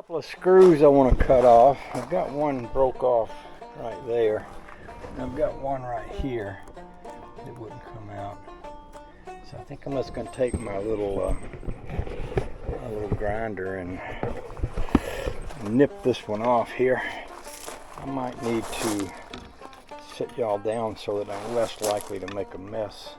Couple of screws I want to cut off. I've got one broke off right there. And I've got one right here that wouldn't come out. So I think I'm just going to take my little grinder and nip this one off here. I might need to sit y'all down so that I'm less likely to make a mess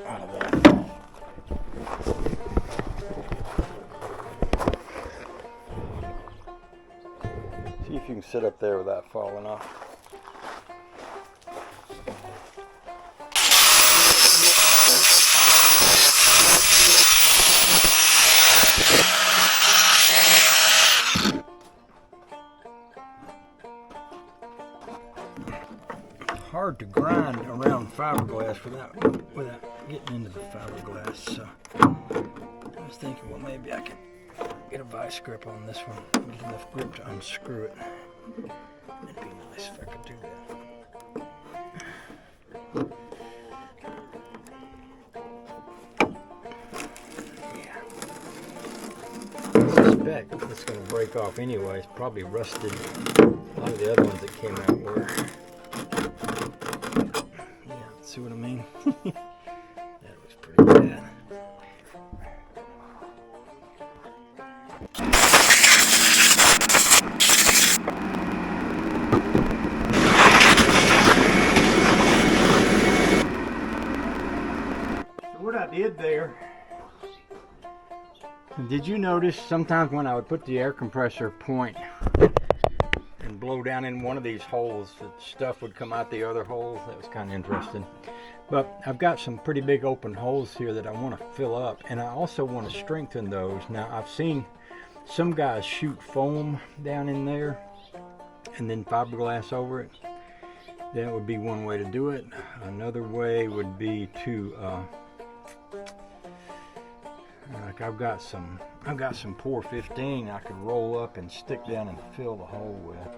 out of that. See if you can sit up there without falling off. Hard to grind around fiberglass without getting into the fiberglass. So I was thinking, well, maybe I can get a vice grip on this one and get enough grip to unscrew it. It'd be nice if I could do that. Yeah. I suspect it's going to break off anyway. It's probably rusted. A lot of the other ones that came out were. Yeah, see what I mean? That was pretty bad. What I did there, did you notice sometimes when I would put the air compressor point and blow down in one of these holes that stuff would come out the other holes? That was kind of interesting. But I've got some pretty big open holes here that I want to fill up, and I also want to strengthen those. Now I've seen some guys shoot foam down in there and then fiberglass over it. That would be one way to do it. Another way would be to like I've got some Pour 15 I could roll up and stick down and fill the hole with,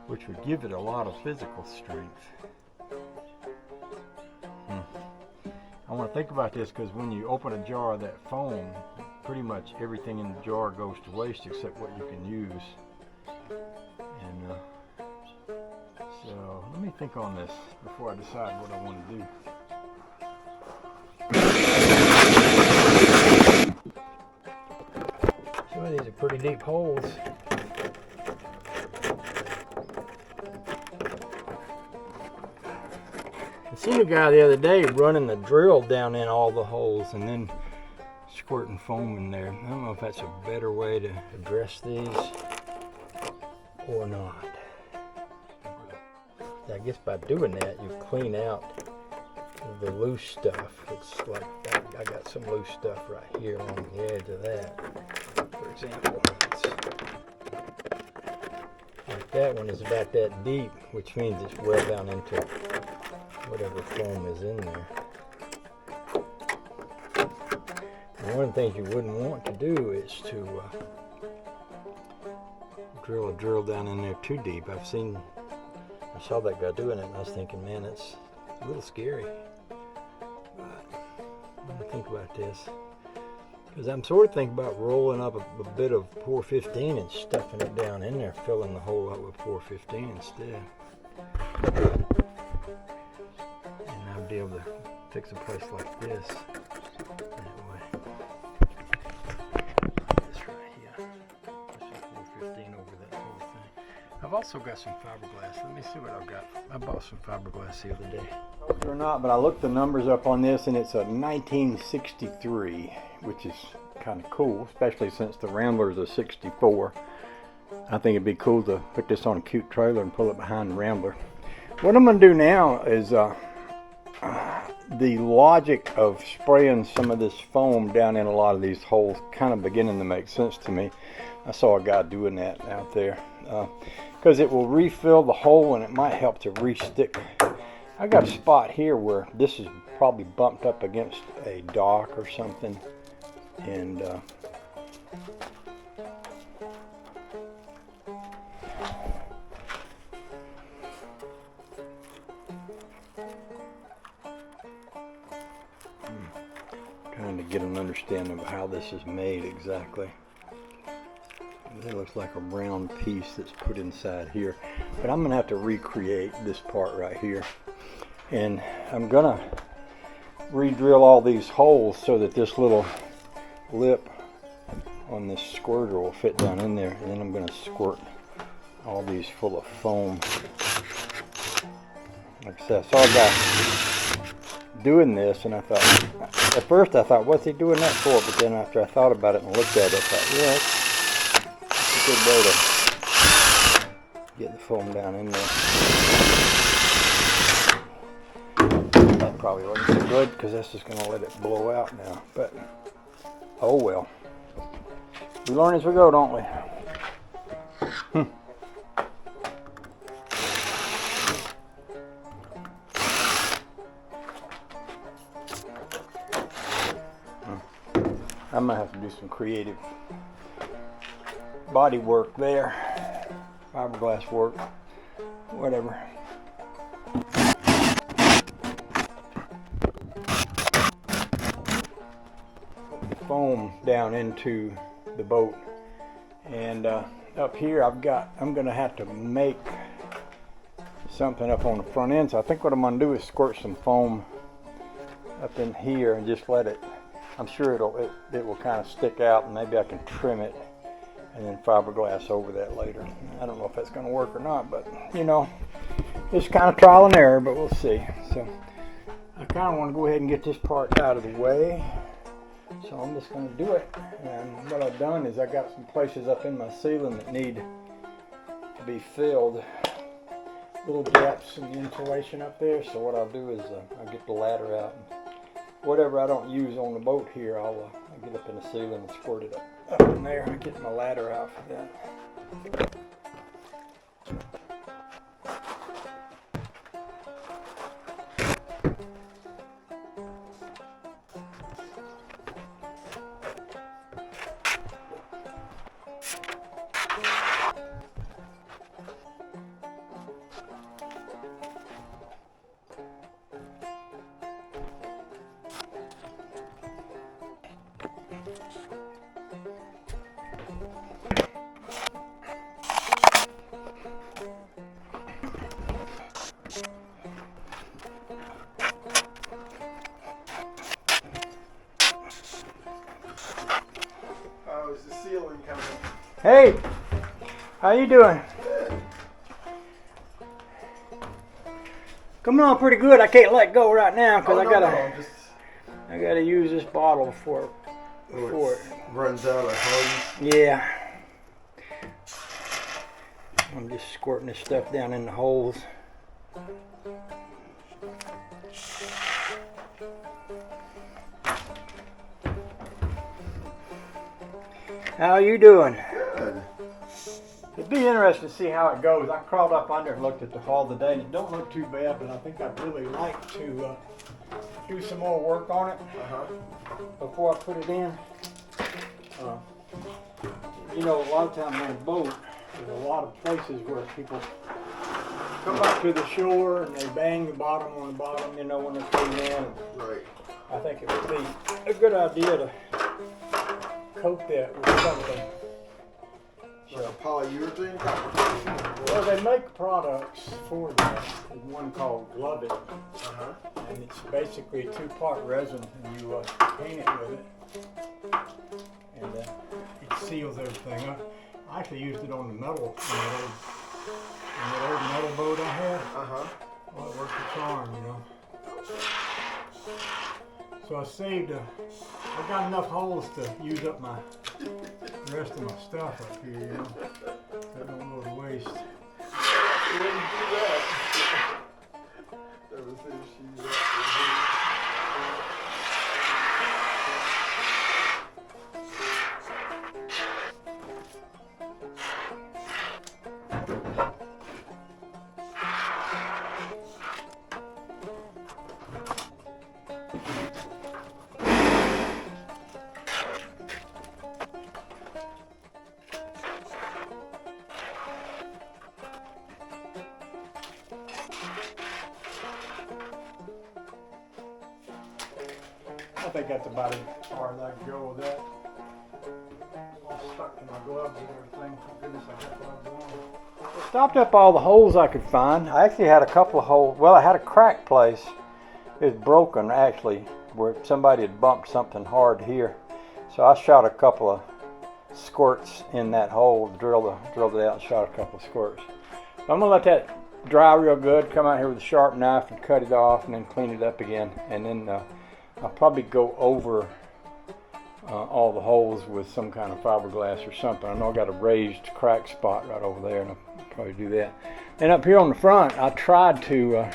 which would give it a lot of physical strength. I want to think about this because when you open a jar of that foam, pretty much everything in the jar goes to waste except what you can use. And so let me think on this before I decide what I want to do. Some of these are pretty deep holes. I seen a guy the other day running the drill down in all the holes and then squirting foam in there. I don't know if that's a better way to address these or not. I guess by doing that you clean out the loose stuff. It's like I got some loose stuff right here on the edge of that. For example, like that one is about that deep, which means it's well down into whatever foam is in there. And one of the things you wouldn't want to do is to drill a drill down in there too deep. I saw that guy doing it and I was thinking, man, it's a little scary. But I'm gonna think about this. Because I'm sort of thinking about rolling up a bit of Pour 15 and stuffing it down in there, filling the hole up with Pour 15 instead. And I'll be able to fix a place like this that way. This right here. There's some Pour 15 over that whole thing. I've also got some fiberglass. Let me see what I've got. I bought some fiberglass the other day. Or not, but I looked the numbers up on this and it's a 1963, which is kind of cool, especially since the Rambler's a 64. I think it'd be cool to put this on a cute trailer and pull it behind the Rambler. What I'm going to do now is the logic of spraying some of this foam down in a lot of these holes kind of beginning to make sense to me. I saw a guy doing that out there because it will refill the hole and it might help to re-stick. I got a spot here where this is probably bumped up against a dock or something, and trying to get an understanding of how this is made exactly. It looks like a round piece that's put inside here. But I'm gonna have to recreate this part right here. And I'm gonna re-drill all these holes so that this little lip on this squirter will fit down in there. And then I'm gonna squirt all these full of foam. Like I said, I saw a guy doing this, and I thought, at first I thought, what's he doing that for? But then after I thought about it and looked at it, I thought, yeah, that's a good way to get the foam down in there. That probably wasn't so good because that's just going to let it blow out now. But, oh well. We learn as we go, don't we? I might have to do some creative body work there, fiberglass work, whatever. Put the foam down into the boat, and up here I'm gonna have to make something up on the front end. So I think what I'm gonna do is squirt some foam up in here and just let it. I'm sure it will kind of stick out, and maybe I can trim it and then fiberglass over that later. I don't know if that's going to work or not, but you know, it's kind of trial and error, but we'll see. So I kind of want to go ahead and get this part out of the way. So I'm just going to do it. And what I've done is I got some places up in my ceiling that need to be filled. Little gaps in the insulation up there. So what I'll do is I'll get the ladder out. Whatever I don't use on the boat here, I'll get up in the ceiling and squirt it up in there and get my ladder out for that. Hey, how you doing? Good. Coming on pretty good. I can't let go right now because I gotta use this bottle before it runs out of hose. Yeah. I'm just squirting this stuff down in the holes. How you doing? Good. It'd be interesting to see how it goes. I crawled up under and looked at the hull today, and it don't look too bad, but I think I'd really like to do some more work on it before I put it in. You know, a lot of times on a boat, there's a lot of places where people come up to the shore and they bang the bottom on the bottom, you know, when they're putting in. Right. I think it would be a good idea to coat that with something. Like a polyurethane? Well, they make products for that. There's one called Glove It, and it's basically a 2-part resin, and you paint it with it, and it seals everything up. I actually used it on the metal, in that old metal boat I had. Well, it worked a charm, you know. So I got enough holes to use up the rest of my stuff up here, you know. That don't go to waste. You wouldn't do that. Everything she's I think that's about as far as I can go with that. All stuck in my glove. plugs and everything. Thank goodness I got plugs on. I stopped up all the holes I could find. I actually had a couple of holes. Well, I had a crack place. It was broken actually, where somebody had bumped something hard here. So I shot a couple of squirts in that hole, drilled it out and shot a couple of squirts. I'm gonna let that dry real good, come out here with a sharp knife and cut it off and then clean it up again. And then I'll probably go over all the holes with some kind of fiberglass or something. I know I got a raised crack spot right over there, and I'll probably do that. Then up here on the front, I tried to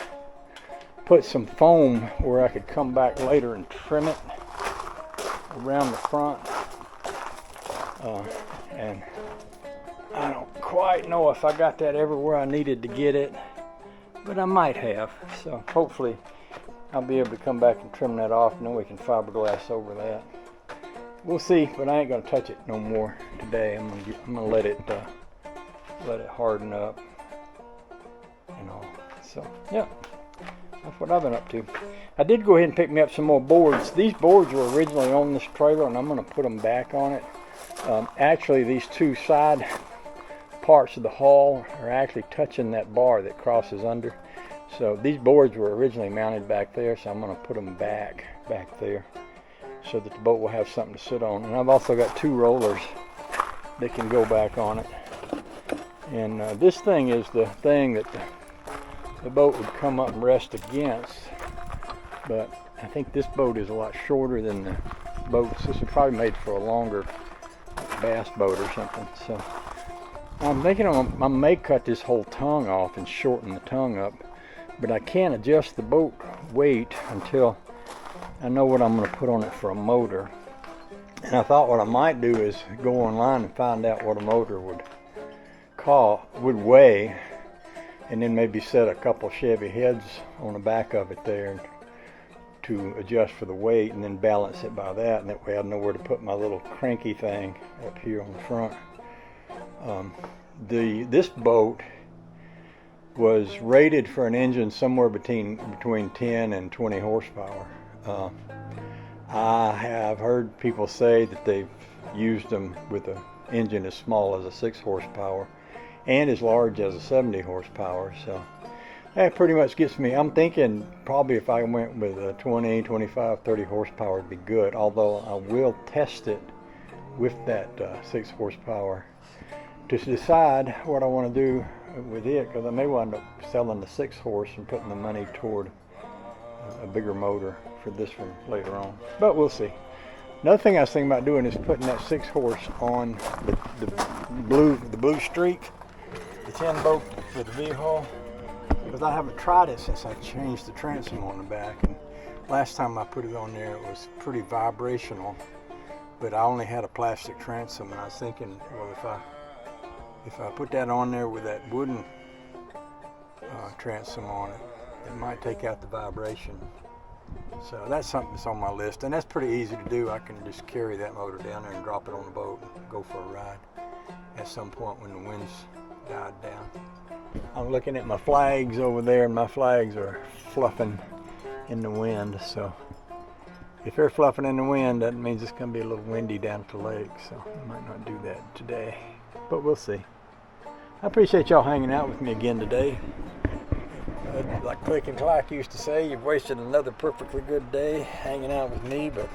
put some foam where I could come back later and trim it around the front. And I don't quite know if I got that everywhere I needed to get it, but I might have. So hopefully I'll be able to come back and trim that off, and then we can fiberglass over that. We'll see, but I ain't gonna touch it no more today. I'm gonna let it harden up and all. So yeah, that's what I've been up to. I did go ahead and pick me up some more boards. These boards were originally on this trailer, and I'm gonna put them back on it. Actually, these two side parts of the hull are actually touching that bar that crosses under. So these boards were originally mounted back there, so I'm gonna put them back there, so that the boat will have something to sit on. And I've also got two rollers that can go back on it. And this thing is the thing that the boat would come up and rest against. But I think this boat is a lot shorter than the boats. This is probably made for a longer bass boat or something. So I'm thinking I may cut this whole tongue off and shorten the tongue up. But I can't adjust the boat weight until I know what I'm going to put on it for a motor. And I thought what I might do is go online and find out what a motor would weigh, and then maybe set a couple Chevy heads on the back of it there to adjust for the weight, and then balance it by that, and that way I know where to put my little cranky thing up here on the front. This boat was rated for an engine somewhere between 10 and 20 horsepower. I have heard people say that they've used them with an engine as small as a 6 horsepower and as large as a 70 horsepower. So that pretty much gets me. I'm thinking probably if I went with a 20, 25, 30 horsepower would be good, although I will test it with that 6 horsepower to decide what I want to do with it, because I may wind up selling the 6 horse and putting the money toward a bigger motor for this one later on, but we'll see. Another thing I was thinking about doing is putting that 6 horse on the blue streak, the 10 boat for the V-hull, because I haven't tried it since I changed the transom on the back. And last time I put it on there, it was pretty vibrational, but I only had a plastic transom, and I was thinking, well, if I put that on there with that wooden transom on it, it might take out the vibration. So that's something that's on my list, and that's pretty easy to do. I can just carry that motor down there and drop it on the boat and go for a ride at some point when the wind's died down. I'm looking at my flags over there, and my flags are fluffing in the wind. So if they're fluffing in the wind, that means it's going to be a little windy down at the lake. So I might not do that today, but we'll see. I appreciate y'all hanging out with me again today. Like Click and Clack used to say, you've wasted another perfectly good day hanging out with me, but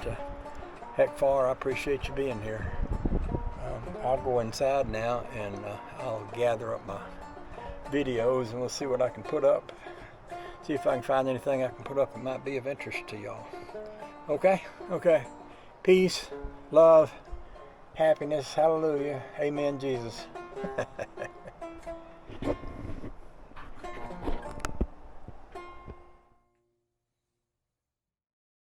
heck far, I appreciate you being here. I'll go inside now, and I'll gather up my videos, and we'll see what I can put up. See if I can find anything I can put up that might be of interest to y'all. Okay? Okay. Peace, love, happiness, hallelujah, amen, Jesus.